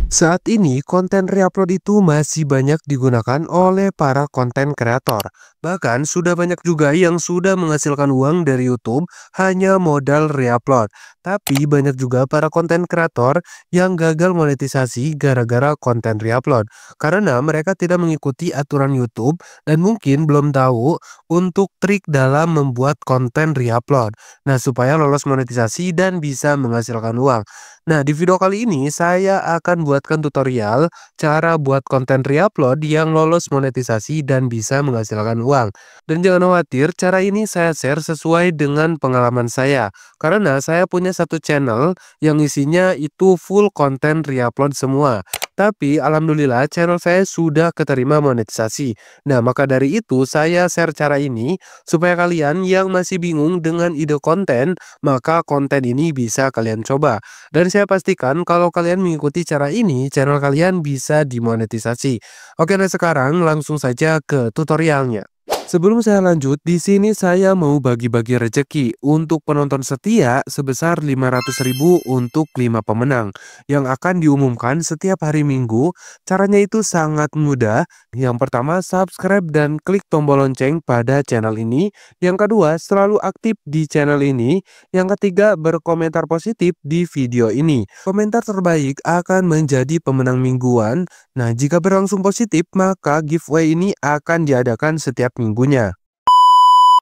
Saat ini, konten reupload itu masih banyak digunakan oleh para konten kreator. Bahkan, sudah banyak juga yang sudah menghasilkan uang dari YouTube hanya modal reupload. Tapi, banyak juga para konten kreator yang gagal monetisasi gara-gara konten reupload. Karena mereka tidak mengikuti aturan YouTube dan mungkin belum tahu untuk trik dalam membuat konten reupload. Nah, supaya lolos monetisasi dan bisa menghasilkan uang. Nah, di video kali ini saya akan buatkan tutorial cara buat konten reupload yang lolos monetisasi dan bisa menghasilkan uang. Dan jangan khawatir, cara ini saya share sesuai dengan pengalaman saya. Karena saya punya satu channel yang isinya itu full konten reupload semua. Tapi alhamdulillah channel saya sudah keterima monetisasi. Nah, maka dari itu saya share cara ini supaya kalian yang masih bingung dengan ide konten, maka konten ini bisa kalian coba. Dan saya pastikan kalau kalian mengikuti cara ini, channel kalian bisa dimonetisasi. Oke, nah sekarang langsung saja ke tutorialnya. Sebelum saya lanjut, di sini saya mau bagi-bagi rezeki untuk penonton setia sebesar 500.000 untuk 5 pemenang yang akan diumumkan setiap hari Minggu. Caranya itu sangat mudah. Yang pertama, subscribe dan klik tombol lonceng pada channel ini. Yang kedua, selalu aktif di channel ini. Yang ketiga, berkomentar positif di video ini. Komentar terbaik akan menjadi pemenang mingguan. Nah, jika berlangsung positif, maka giveaway ini akan diadakan setiap minggunya.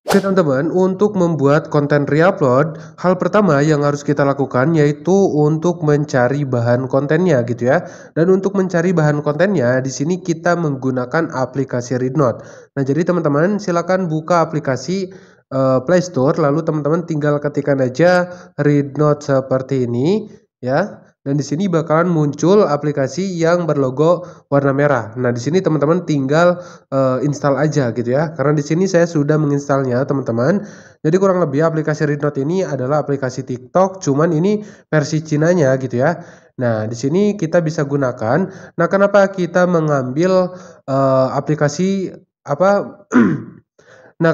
Oke teman-teman, untuk membuat konten reupload, hal pertama yang harus kita lakukan yaitu untuk mencari bahan kontennya gitu ya. Dan untuk mencari bahan kontennya, di sini kita menggunakan aplikasi Readnote. Nah, jadi teman-teman silakan buka aplikasi Play Store, lalu teman-teman tinggal ketikkan aja Readnote seperti ini ya. Dan di sini bakalan muncul aplikasi yang berlogo warna merah. Nah, di sini teman-teman tinggal install aja gitu ya. Karena di sini saya sudah menginstalnya, teman-teman. Jadi kurang lebih aplikasi Readnote ini adalah aplikasi TikTok, cuman ini versi Cinanya gitu ya. Nah, di sini kita bisa gunakan. Nah, kenapa kita mengambil aplikasi apa? Nah,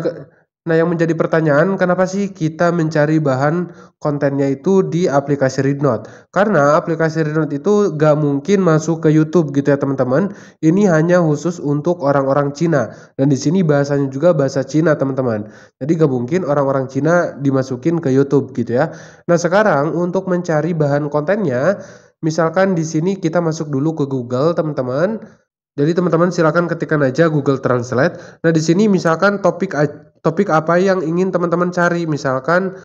nah, yang menjadi pertanyaan, kenapa sih kita mencari bahan kontennya itu di aplikasi Readnote? Karena aplikasi Readnote itu gak mungkin masuk ke YouTube gitu ya teman-teman. Ini hanya khusus untuk orang-orang Cina. Dan di sini bahasanya juga bahasa Cina teman-teman. Jadi gak mungkin orang-orang Cina dimasukin ke YouTube gitu ya. Nah, sekarang untuk mencari bahan kontennya, misalkan di sini kita masuk dulu ke Google teman-teman. Jadi teman-teman silakan ketikkan aja Google Translate. Nah, di sini misalkan topik apa yang ingin teman-teman cari. Misalkan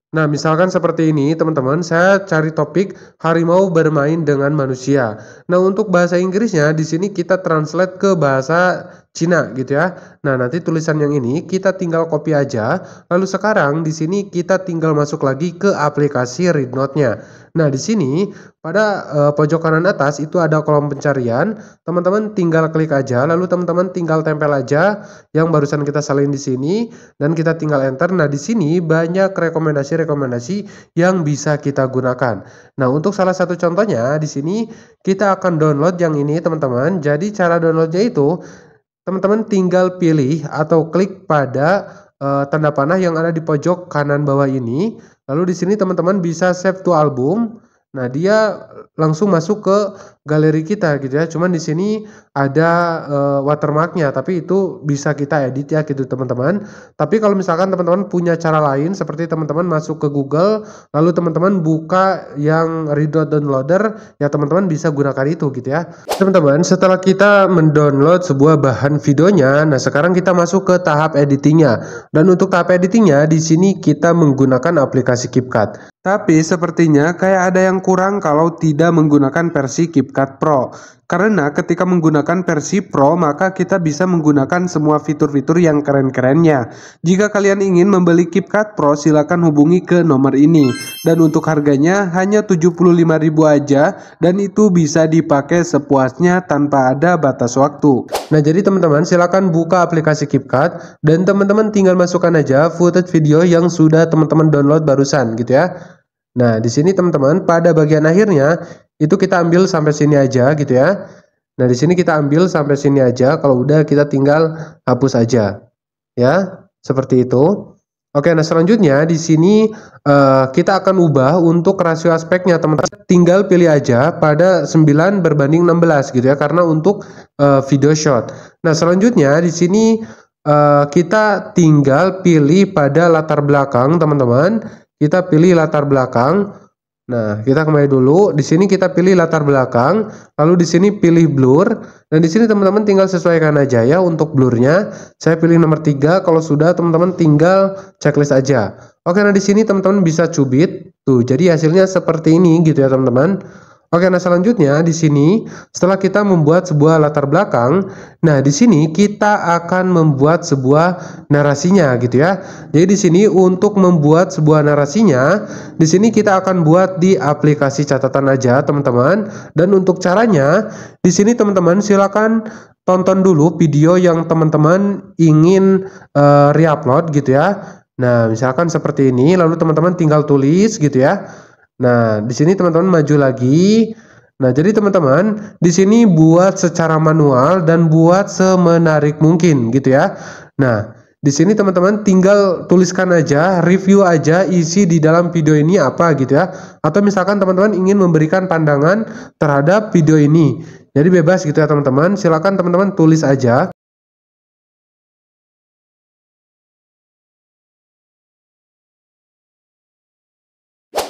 seperti ini teman-teman, saya cari topik harimau bermain dengan manusia. Nah, untuk bahasa Inggrisnya di sini kita translate ke bahasa Cina gitu ya. Nah, nanti tulisan yang ini kita tinggal copy aja. Lalu sekarang di sini kita tinggal masuk lagi ke aplikasi Readnote-nya. Nah, di sini pada pojok kanan atas itu ada kolom pencarian. Teman-teman tinggal klik aja, lalu teman-teman tinggal tempel aja yang barusan kita salin di sini dan kita tinggal enter. Nah, di sini banyak rekomendasi-rekomendasi yang bisa kita gunakan. Nah, untuk salah satu contohnya di sini kita akan download yang ini, teman-teman. Jadi cara downloadnya itu teman-teman tinggal pilih atau klik pada tanda panah yang ada di pojok kanan bawah ini. Lalu di sini teman-teman bisa save to album. Nah, dia langsung masuk ke galeri kita gitu ya. Cuman di sini ada watermarknya, tapi itu bisa kita edit ya gitu teman-teman. Tapi kalau misalkan teman-teman punya cara lain, seperti teman-teman masuk ke Google, lalu teman-teman buka yang Readnote downloader, ya teman-teman bisa gunakan itu gitu ya. Teman-teman, setelah kita mendownload sebuah bahan videonya, nah sekarang kita masuk ke tahap editingnya. Dan untuk tahap editingnya di sini kita menggunakan aplikasi CapCut. Tapi sepertinya kayak ada yang kurang kalau tidak menggunakan versi CapCut Pro. Karena ketika menggunakan versi Pro, maka kita bisa menggunakan semua fitur-fitur yang keren-kerennya. Jika kalian ingin membeli CapCut Pro, silakan hubungi ke nomor ini. Dan untuk harganya hanya 75.000 aja, dan itu bisa dipakai sepuasnya tanpa ada batas waktu. Nah, jadi teman-teman silakan buka aplikasi CapCut dan teman-teman tinggal masukkan aja footage video yang sudah teman-teman download barusan gitu ya. Nah, di sini teman-teman pada bagian akhirnya itu kita ambil sampai sini aja gitu ya. Nah, di sini kita ambil sampai sini aja. Kalau udah kita tinggal hapus aja. Ya, seperti itu. Oke, nah selanjutnya di sini kita akan ubah untuk rasio aspeknya teman-teman. Tinggal pilih aja pada 9:16 gitu ya, karena untuk video shot. Nah selanjutnya di sini kita tinggal pilih pada latar belakang teman-teman. Kita pilih latar belakang. Nah, kita kembali dulu. Di sini kita pilih latar belakang, lalu di sini pilih blur, dan di sini teman-teman tinggal sesuaikan aja ya untuk blurnya. Saya pilih nomor 3. Kalau sudah teman-teman tinggal checklist aja. Oke, nah di sini teman-teman bisa cubit. Tuh, jadi hasilnya seperti ini gitu ya teman-teman. Oke, nah selanjutnya di sini setelah kita membuat sebuah latar belakang, nah di sini kita akan membuat sebuah narasinya gitu ya. Jadi di sini untuk membuat sebuah narasinya, di sini kita akan buat di aplikasi catatan aja teman-teman. Dan untuk caranya, di sini teman-teman silakan tonton dulu video yang teman-teman ingin reupload gitu ya. Nah, misalkan seperti ini, lalu teman-teman tinggal tulis gitu ya. Nah, di sini teman-teman maju lagi. Nah, jadi teman-teman di sini buat secara manual dan buat semenarik mungkin gitu ya. Nah, di sini teman-teman tinggal tuliskan aja, review aja isi di dalam video ini apa gitu ya. Atau misalkan teman-teman ingin memberikan pandangan terhadap video ini. Jadi bebas gitu ya teman-teman. Silakan teman-teman tulis aja.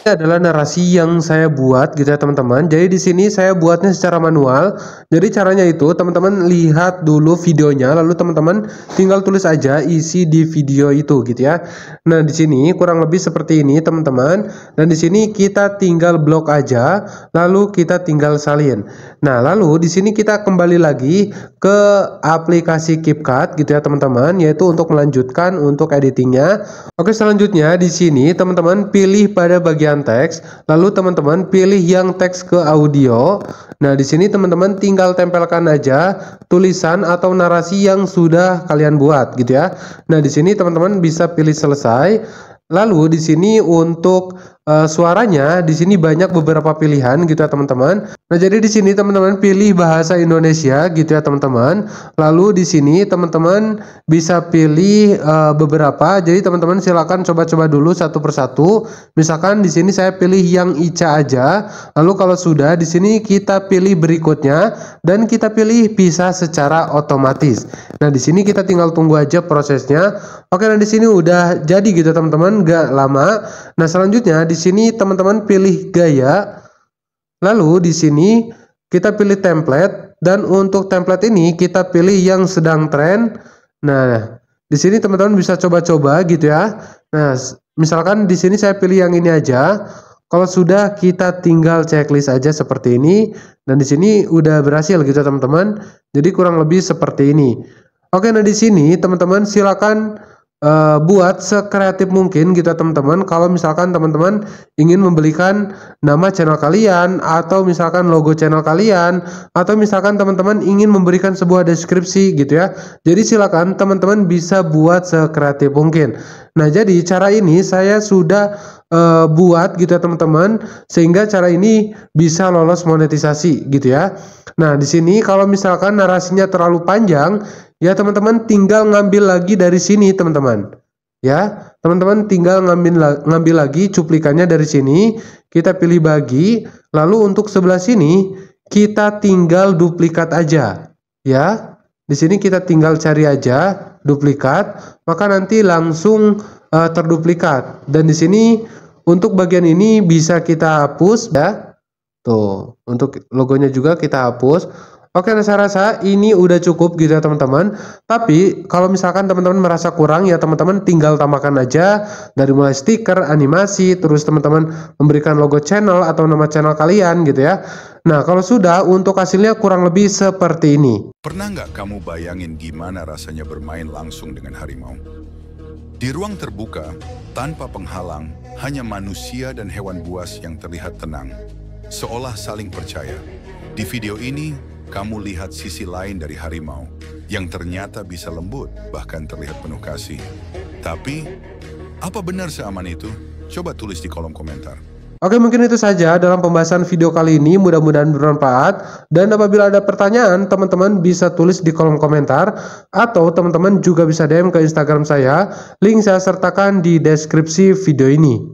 Ini adalah narasi yang saya buat gitu ya teman-teman. Jadi di sini saya buatnya secara manual. Jadi caranya itu teman-teman lihat dulu videonya, lalu teman-teman tinggal tulis aja isi di video itu gitu ya. Nah di sini kurang lebih seperti ini teman-teman. Dan di sini kita tinggal blok aja, lalu kita tinggal salin. Nah lalu di sini kita kembali lagi ke aplikasi CapCut gitu ya teman-teman, yaitu untuk melanjutkan untuk editingnya. Oke, selanjutnya di sini teman-teman pilih pada bagian teks, lalu teman-teman pilih yang teks ke audio. Nah, di sini teman-teman tinggal tempelkan aja tulisan atau narasi yang sudah kalian buat gitu ya. Nah, di sini teman-teman bisa pilih selesai. Lalu di sini untuk suaranya di sini banyak beberapa pilihan gitu ya teman-teman. Nah, jadi di sini teman-teman pilih bahasa Indonesia gitu ya teman-teman. Lalu di sini teman-teman bisa pilih beberapa. Jadi teman-teman silakan coba-coba dulu satu persatu. Misalkan di sini saya pilih yang Ica aja. Lalu kalau sudah di sini kita pilih berikutnya dan kita pilih pisah secara otomatis. Nah, di sini kita tinggal tunggu aja prosesnya. Oke, nah di sini udah jadi gitu teman-teman, nggak lama. Nah, selanjutnya di sini teman-teman pilih gaya. Lalu di sini kita pilih template dan untuk template ini kita pilih yang sedang tren. Nah, di sini teman-teman bisa coba-coba gitu ya. Nah, misalkan di sini saya pilih yang ini aja. Kalau sudah kita tinggal checklist aja seperti ini dan di sini udah berhasil gitu teman-teman. Jadi kurang lebih seperti ini. Oke, nah di sini teman-teman silakan buat sekreatif mungkin gitu teman-teman. Kalau misalkan teman-teman ingin membelikan nama channel kalian atau misalkan logo channel kalian atau misalkan teman-teman ingin memberikan sebuah deskripsi gitu ya. Jadi silakan teman-teman bisa buat sekreatif mungkin. Nah, jadi cara ini saya sudah buat gitu ya teman-teman, sehingga cara ini bisa lolos monetisasi gitu ya. Nah, di sini kalau misalkan narasinya terlalu panjang, ya teman-teman tinggal ngambil lagi dari sini teman-teman. Ya, teman-teman tinggal ngambil lagi cuplikannya dari sini, kita pilih bagi, lalu untuk sebelah sini kita tinggal duplikat aja. Ya, di sini kita tinggal cari aja duplikat, maka nanti langsung terduplikat. Dan di sini untuk bagian ini bisa kita hapus ya. Tuh, untuk logonya juga kita hapus. Oke, nah saya rasa ini udah cukup gitu ya teman-teman. Tapi kalau misalkan teman-teman merasa kurang ya teman-teman tinggal tambahkan aja dari mulai stiker, animasi, terus teman-teman memberikan logo channel atau nama channel kalian gitu ya. Nah, kalau sudah untuk hasilnya kurang lebih seperti ini. Pernah nggak kamu bayangin gimana rasanya bermain langsung dengan harimau? Di ruang terbuka, tanpa penghalang, hanya manusia dan hewan buas yang terlihat tenang, seolah saling percaya. Di video ini, kamu lihat sisi lain dari harimau, yang ternyata bisa lembut, bahkan terlihat penuh kasih. Tapi, apa benar seaman itu? Coba tulis di kolom komentar. Oke, mungkin itu saja dalam pembahasan video kali ini. Mudah-mudahan bermanfaat. Dan apabila ada pertanyaan, teman-teman bisa tulis di kolom komentar. Atau teman-teman juga bisa DM ke Instagram saya. Link saya sertakan di deskripsi video ini.